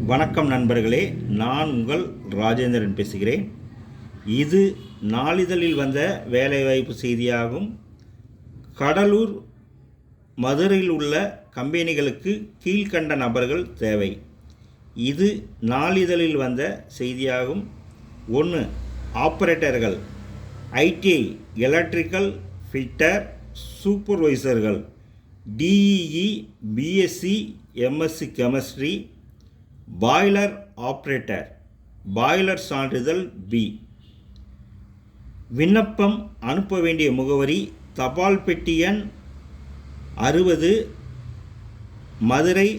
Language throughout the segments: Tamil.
வணக்கம் நண்பர்களே, நான் உங்கள் ராஜேந்திரன் பேசுகிறேன். இது நாளிதழில் வந்த வேலைவாய்ப்பு செய்தியாகும். கடலூர், மதுரையில் உள்ள கம்பெனிகளுக்கு கீழ்க்கண்ட நபர்கள் தேவை. இது நாளிதழில் வந்த செய்தியாகும். 1. ஆப்ரேட்டர்கள், ஐடிஐ, எலக்ட்ரிக்கல் ஃபிட்டர், சூப்பர்வைசர்கள், DEE, BSc, MSc chemistry, boiler operator, boiler சான்றிதழ் பி. விண்ணப்பம் அனுப்ப வேண்டிய முகவரி: தபால் பெட்டி எண் 60, Madurai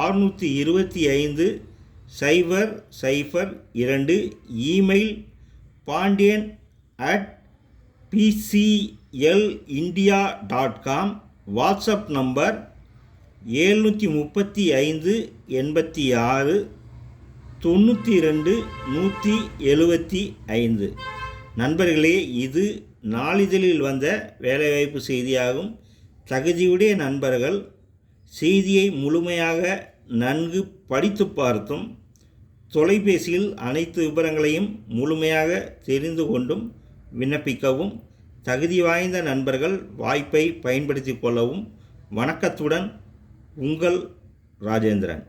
625 002. Email pandian@pclindia.com. WhatsApp number 735 86 92 175. நண்பர்களே, இது நாளிதழில் வந்த வேலைவாய்ப்பு செய்தியாகும். தகுதியுடைய நண்பர்கள் செய்தியை முழுமையாக நன்கு படித்து பார்த்தும், தொலைபேசியில் அனைத்து விவரங்களையும் முழுமையாக தெரிந்து கொண்டும் விண்ணப்பிக்கவும். தகுதி வாய்ந்த நண்பர்கள் வாய்ப்பை பயன்படுத்தி கொள்ளவும். வணக்கத்துடன், உங்கள் ராஜேந்திரன்.